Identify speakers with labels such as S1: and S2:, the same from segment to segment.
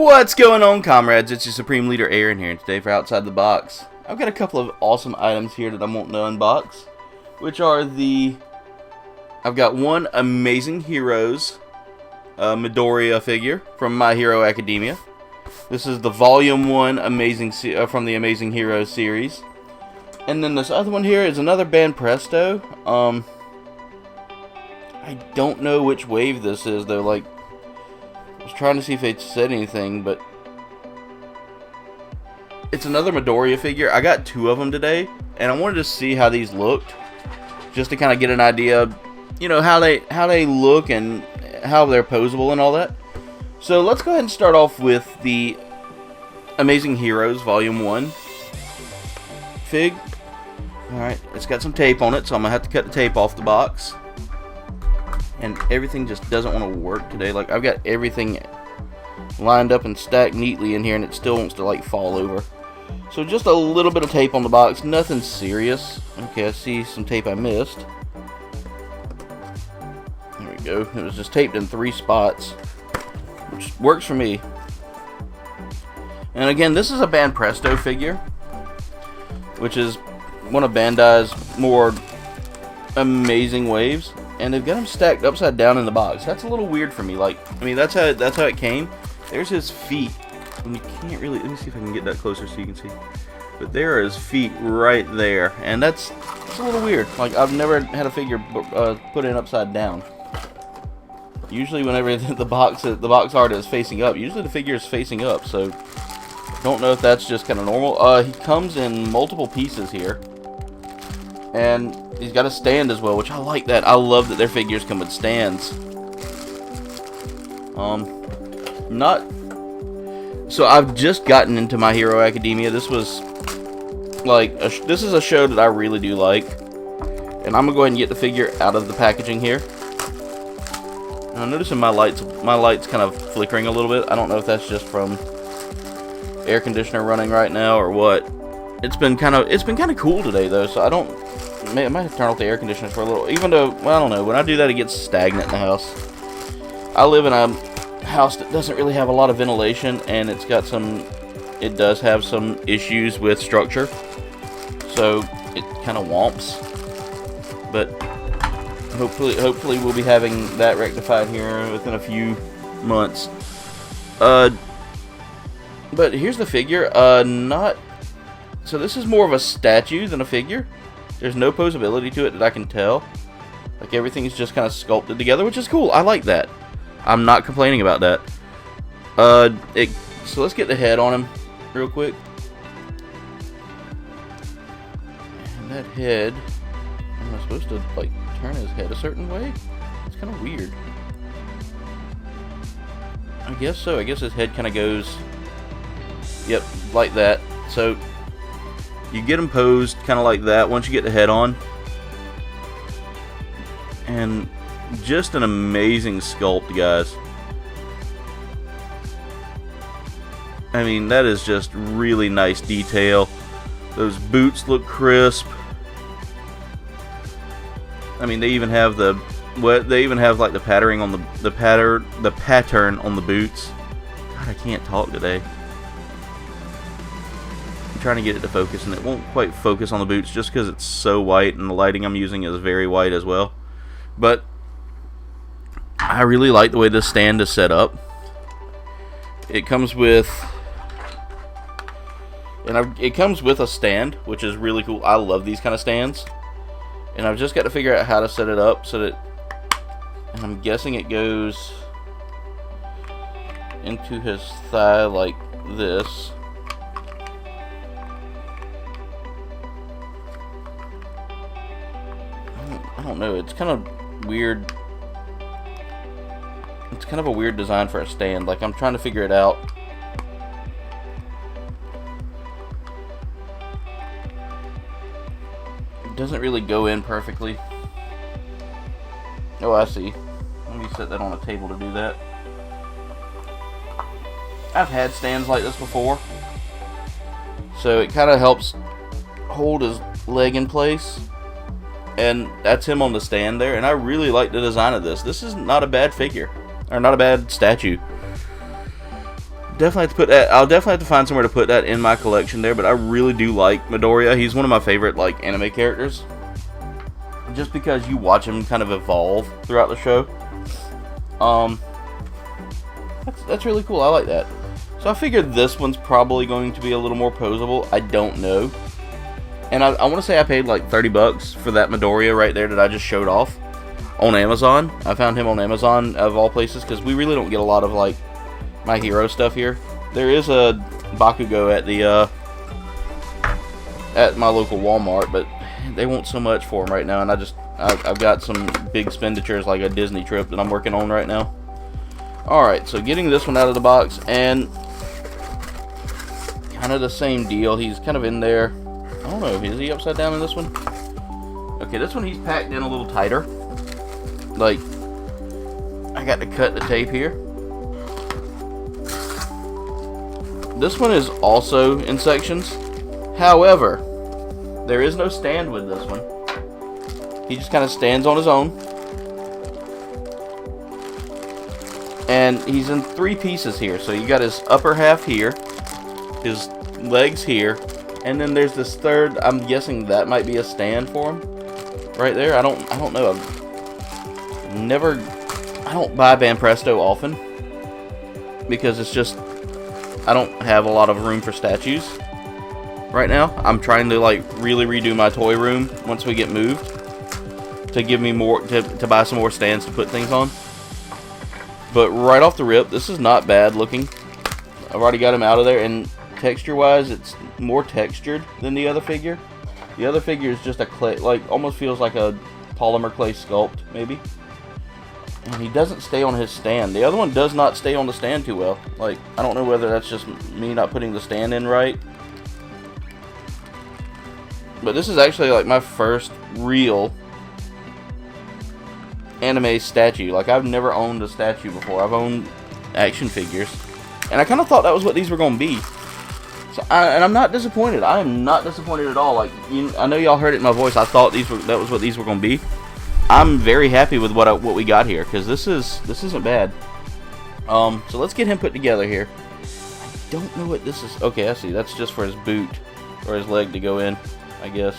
S1: What's going on, comrades? It's your Supreme Leader Aaron here, and today for Outside the Box, I've got a couple of awesome items here that I'm wanting to unbox, which are I've got one Amazing Heroes Midoriya figure from My Hero Academia. This is the Volume 1 from the Amazing Heroes series. And then this other one here is another Banpresto. I don't know which wave this is, though. Like, I was trying to see if they said anything, but it's another Midoriya figure. I got two of them today, and I wanted to see how these looked, just to kind of get an idea, you know, how they look and how they're posable and all that. So let's go ahead and start off with the Amazing Heroes Volume 1 fig. Alright, it's got some tape on it, so I'm going to have to cut the tape off the box. And everything just doesn't want to work today. Like, I've got everything lined up and stacked neatly in here, and it still wants to, like, fall over. So just a little bit of tape on the box, nothing serious. Okay, I see some tape I missed. There we go. It was just taped in 3 spots, which works for me. And again, this is a Banpresto figure, which is one of Bandai's more amazing waves. And they've got them stacked upside down in the box. That's a little weird for me. Like, I mean, that's how it came. There's his feet. And you can't really, let me see if I can get that closer so you can see. But there are his feet right there. And that's a little weird. Like, I've never had a figure put in upside down. Usually whenever the box art is facing up, usually the figure is facing up. So, don't know if that's just kind of normal. He comes in multiple pieces here. And he's got a stand as well, which I like that. I love that their figures come with stands. So I've just gotten into My Hero Academia. This was like this is a show that I really do like, and I'm gonna go ahead and get the figure out of the packaging here. And I'm noticing my lights kind of flickering a little bit. I don't know if that's just from air conditioner running right now or what. It's been kind of cool today though, so I might have to turn off the air conditioners for a little. Even though, well, I don't know. When I do that, it gets stagnant in the house. I live in a house that doesn't really have a lot of ventilation, and it does have some issues with structure. So it kind of womps. But hopefully we'll be having that rectified here within a few months. But here's the figure. So this is more of a statue than a figure. There's no posability to it that I can tell. Like, everything's just kind of sculpted together, which is cool. I like that. I'm not complaining about that. So let's get the head on him real quick. And that head, am I supposed to, like, turn his head a certain way? It's kind of weird. I guess so. I guess his head kind of goes, yep, like that. So you get them posed kind of like that once you get the head on. And just an amazing sculpt, guys. I mean, that is just really nice detail. Those boots look crisp. I mean, they even have like the patterning on the pattern on the boots. God, I can't talk today. Trying to get it to focus, and it won't quite focus on the boots just because it's so white, and the lighting I'm using is very white as well. But I really like the way this stand is set up. It comes with a stand, which is really cool. I love these kind of stands, and I've just got to figure out how to set it up so that, and I'm guessing it goes into his thigh like this. I don't know, it's kind of weird. It's kind of a weird design for a stand. Like, I'm trying to figure it out. It doesn't really go in perfectly. Oh, I see. Let me set that on a table to do that. I've had stands like this before, so it kind of helps hold his leg in place. And that's him on the stand there, and I really like the design of this. This is not a bad figure, or not a bad statue. definitely have to put that. I'll definitely have to find somewhere to put that in my collection there. But I really do like Midoriya. He's one of my favorite like anime characters, just because you watch him kind of evolve throughout the show. That's really cool. I like that. So I figured this one's probably going to be a little more posable. I don't know. And I want to say I paid like $30 for that Midoriya right there that I just showed off on Amazon. I found him on Amazon of all places because we really don't get a lot of like My Hero stuff here. There is a Bakugo at my local Walmart, but they want so much for them right now, and I've got some big expenditures like a Disney trip that I'm working on right now. Alright, so getting this one out of the box, and kind of the same deal. He's kind of in there. I don't know, is he upside down in this one? Okay, this one he's packed in a little tighter. Like, I got to cut the tape here. This one is also in sections. However, there is no stand with this one. He just kind of stands on his own. And he's in 3 pieces here. So you got his upper half here, his legs here, and then there's this third. I'm guessing that might be a stand for him, right there. I don't know. I don't buy Banpresto often because it's just I don't have a lot of room for statues right now. I'm trying to like really redo my toy room once we get moved to give me more to buy some more stands to put things on. But right off the rip, this is not bad looking. I've already got him out of there, and texture-wise, it's more textured than the other figure. The other figure is just a clay, like almost feels like a polymer clay sculpt, maybe. And he doesn't stay on his stand. The other one does not stay on the stand too well. Like, I don't know whether that's just me not putting the stand in right. But this is actually like my first real anime statue. Like, I've never owned a statue before. I've owned action figures, and I kind of thought that was what these were going to be. So, and I'm not disappointed. I am not disappointed at all. Like, I know y'all heard it in my voice. I thought that was what these were going to be. I'm very happy with what we got here, because this isn't bad. So let's get him put together here. I don't know what this is. Okay, I see. That's just for his boot or his leg to go in, I guess.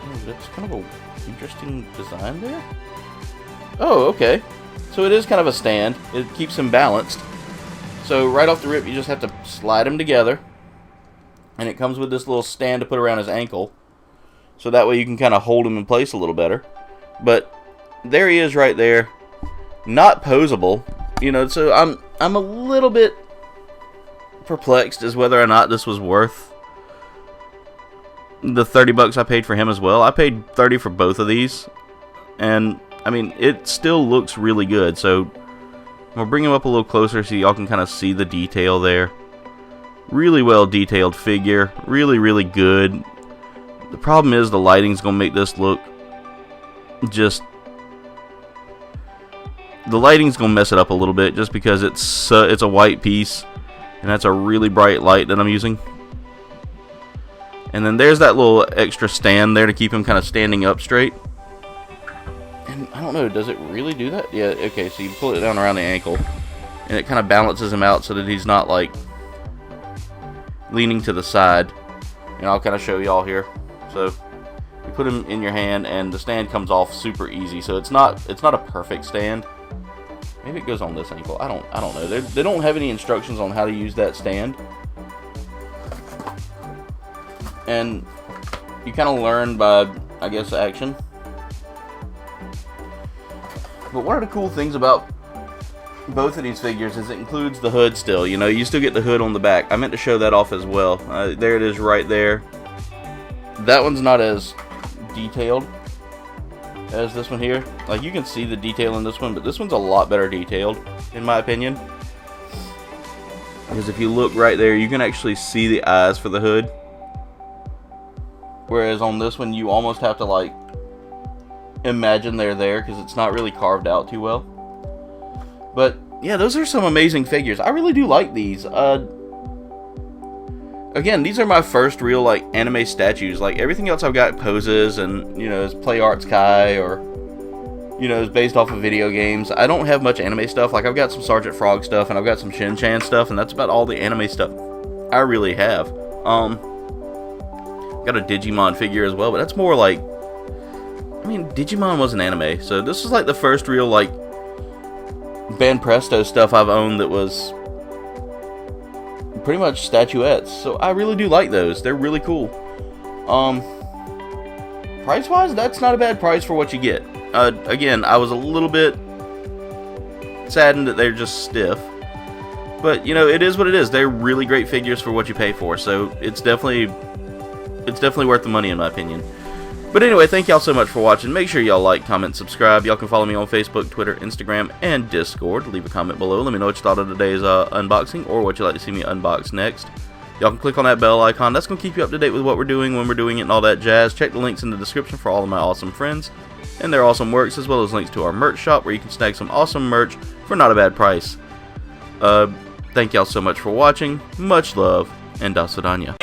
S1: Oh, that's kind of a interesting design there. Oh, okay. So it is kind of a stand. It keeps him balanced. So right off the rip, you just have to slide him together, and it comes with this little stand to put around his ankle, so that way you can kind of hold him in place a little better. But there he is right there. Not posable, you know. So I'm a little bit perplexed as whether or not this was worth the $30 I paid for him as well. I paid $30 for both of these, and I mean, it still looks really good. So I'm gonna bring him up a little closer so y'all can kind of see the detail there. Really well detailed figure, really good. The problem is the lighting's gonna make this look just. The lighting's gonna mess it up a little bit just because it's a white piece, and that's a really bright light that I'm using. And then there's that little extra stand there to keep him kind of standing up straight. And I don't know, does it really do that? Yeah, okay, so you pull it down around the ankle, and it kind of balances him out so that he's not like leaning to the side. And I'll kind of show y'all here. So you put him in your hand, and the stand comes off super easy. So it's not a perfect stand. Maybe it goes on this ankle. I don't know. They don't have any instructions on how to use that stand. And you kind of learn by, I guess, action. But one of the cool things about both of these figures is it includes the hood still. You know, you still get the hood on the back. I meant to show that off as well. There it is right there. That one's not as detailed as this one here. Like, you can see the detail in this one, but this one's a lot better detailed, in my opinion. Because if you look right there, you can actually see the eyes for the hood. Whereas on this one, you almost have to, like, imagine they're there because it's not really carved out too well. But yeah, those are some amazing figures. I really do like these. Again, these are my first real like anime statues. Like everything else I've got poses and, you know, is Play Arts Kai or you know, is based off of video games. I don't have much anime stuff. Like, I've got some Sergeant Frog stuff, and I've got some Shin Chan stuff, and that's about all the anime stuff I really have. Got a Digimon figure as well, but that's more like, I mean, Digimon was an anime, so this is like the first real, like, Banpresto stuff I've owned that was pretty much statuettes. So I really do like those. They're really cool. Price-wise, that's not a bad price for what you get. Again, I was a little bit saddened that they're just stiff. But, you know, it is what it is. They're really great figures for what you pay for. So it's definitely worth the money in my opinion. But anyway, thank y'all so much for watching. Make sure y'all like, comment, subscribe. Y'all can follow me on Facebook, Twitter, Instagram, and Discord. Leave a comment below. Let me know what you thought of today's unboxing or what you'd like to see me unbox next. Y'all can click on that bell icon. That's going to keep you up to date with what we're doing, when we're doing it, and all that jazz. Check the links in the description for all of my awesome friends and their awesome works, as well as links to our merch shop where you can snag some awesome merch for not a bad price. Thank y'all so much for watching. Much love, and da sudanya.